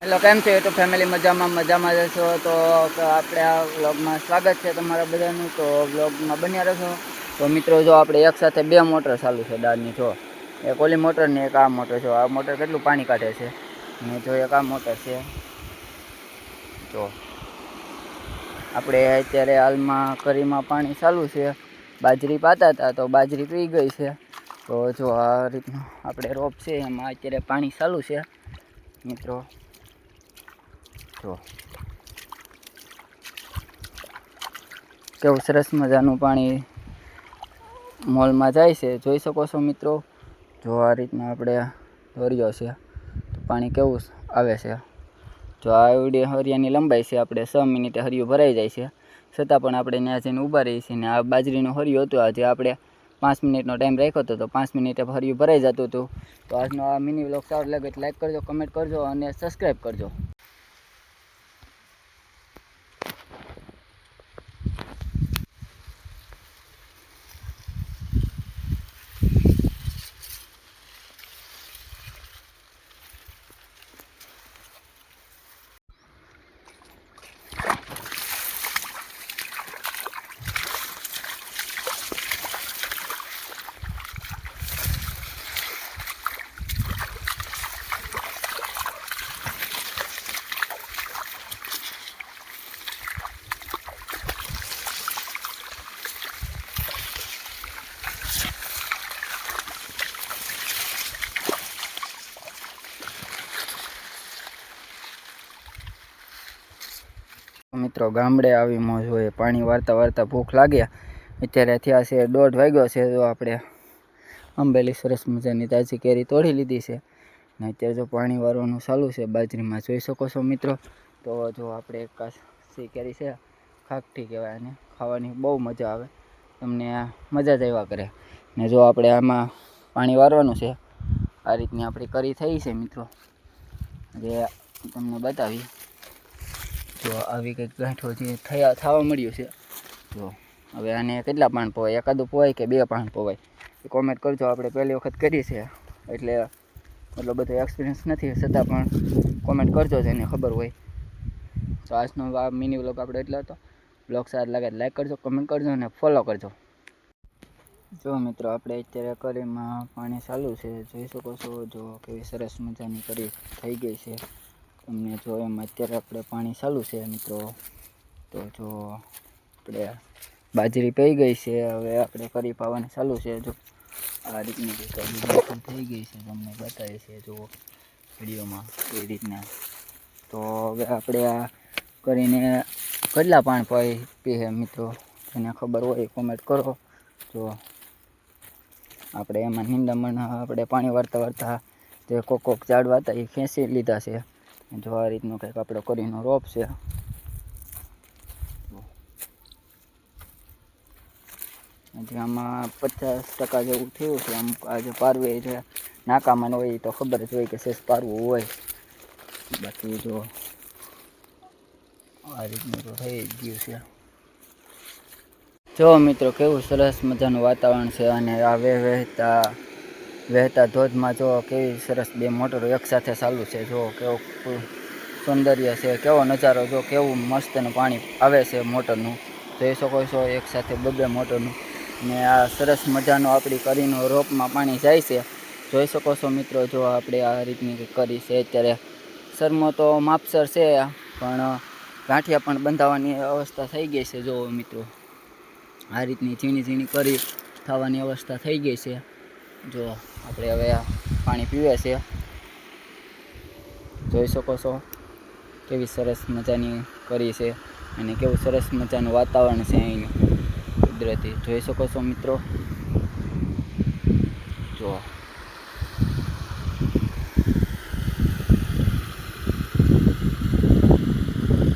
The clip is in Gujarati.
હેલો, કેમ છે યુટ્યુબ ફેમિલી? મજામાં જશો તો આપણે આ વ્લોગમાં સ્વાગત છે તમારા બધાનું. તો વ્લોગમાં બન્યા રહેશો. તો મિત્રો, જો આપણે એક સાથે બે મોટર ચાલુ છે દાળની. જો એક ઓલી મોટર ને એક આ મોટર. જો આ મોટર કેટલું પાણી કાઢે છે ને જો એક આ મોટર છે. જો આપણે અત્યારે હાલમાં કરીમાં પાણી ચાલુ છે. બાજરી પાતા હતા તો બાજરી પી ગઈ છે. તો જો આ રીતનું આપણે રોપ છે એમાં અત્યારે પાણી ચાલુ છે મિત્રો. જો કેવું સરસ મજાનું પાણી મોલમાં જાય છે, જોઈ શકો છો મિત્રો. જો આ રીતના આપણે દોર્યો છે તો પાણી કેવું આવે છે. જો આ હરિયાની લંબાઈ છે, આપણે 6 મિનિટે હરિયું ભરાઈ જાય છે. છતાં પણ આપણે ત્યાં જઈને ઊભા રહીએ છીએ. ને આ બાજરીનો હરિયો હતો, આજે આપણે 5 મિનિટનો ટાઈમ રાખ્યો હતો તો 5 મિનિટે હરિયું ભરાઈ જતું હતું. તો આજનો આ મિની વ્લોગ સારો લાગે તો લાઈક કરજો, કમેન્ટ કરજો અને સબસ્ક્રાઈબ કરજો. મિત્રો, ગામડે આવી મોજ હોય. પાણી વારતા ભૂખ લાગ્યા. અત્યારે થયા છે 1:30 વાગ્યો છે. તો આપણે અંબેલી સરસ મજાની તાજી કેરી તોડી લીધી છે ને અત્યારે જો પાણી વારવાનું ચાલુ છે બાજરીમાં, જોઈ શકો છો મિત્રો. તો જો આપણે એક કાચી કેરી છે, ખાખટી કહેવાય અને ખાવાની બહુ મજા આવે, તમને મજા જ આવ્યા કરે. ને જો આપણે આમાં પાણી વારવાનું છે. આ રીતની આપણી કરી થઈ છે મિત્રો, જે તમને બતાવી. તો આવી કંઈક ગાંઠો જે થવા મળ્યું છે. તો હવે આને કેટલા પાન પોવાય, એકાદું પોવાય કે 2 પાન પોવાય એ કોમેન્ટ કરજો. આપણે પહેલી વખત કરી છે એટલે એટલો બધો એક્સપિરિયન્સ નથી, છતાં પણ કોમેન્ટ કરજો જેને ખબર હોય. તો આજનો આ મિની વ્લોગ આપણે એટલો હતો. વ્લોગ સારો લાગે લાઈક કરજો, કમેન્ટ કરજો અને ફોલો કરજો. જો મિત્રો, આપણે અત્યારે કરીમાં પાણી ચાલુ છે, જોઈ શકો છો. જો કેવી સરસ મજાની કરી થઈ ગઈ છે તમને. જો એમ અત્યારે આપણે પાણી ચાલુ છે મિત્રો. તો જો આપણે બાજરી પઈ ગઈ છે, હવે આપણે કરી પાવાની ચાલુ છે. જો આ રીતની કરી થઈ ગઈ છે, તમને બતાવે છે જો વિડીયોમાં એ રીતના. તો હવે આપણે આ કરીને કેટલા પાણ પીએ મિત્રો, જેને ખબર હોય કોમેન્ટ કરો. જો આપણે એમાં નિંદામણ આપણે પાણી વારતા જે કોક ઝાડવા હતા એ ખેંચી લીધા છે. જો આ રીતનું કંઈક આપણે કરીનો રોપ છે. હજી આમાં 50% જેવું થયું છે. આમ આજે પારવે છે, નાકામાં હોય તો ખબર જ હોય કે શેષ પારવું હોય. બાકી જો આ રીતનું તો થઈ જ ગયું છે. જો મિત્રો, કેવું સરસ મજાનું વાતાવરણ છે અને આ વહેતા ધોધમાં જો કેવી સરસ 2 મોટરો એકસાથે ચાલુ છે. જો કેવું સૌંદર્ય છે, કેવો નજારો. જો કેવું મસ્તનું પાણી આવે છે મોટરનું, જોઈ શકો છો. એકસાથે 2 મોટરનું ને આ સરસ મજાનો આપણી કરીનો રોપમાં પાણી જાય છે, જોઈ શકો છો મિત્રો. જો આપણે આ રીતની કરી છે. અત્યારે શરમો તો માપસર છે, પણ ગાંઠિયા પણ બંધાવવાની અવસ્થા થઈ ગઈ છે. જો મિત્રો, આ રીતની ઝીણી કરી થવાની અવસ્થા થઈ ગઈ છે. જો આપણે હવે પાણી પીવે છે, જોઈ શકો છો. કેવી સરસ મજાની કરી છે અને કેવું સરસ મજાનું વાતાવરણ છે અહીંનું કુદરતી, જોઈ શકો છો મિત્રો. જો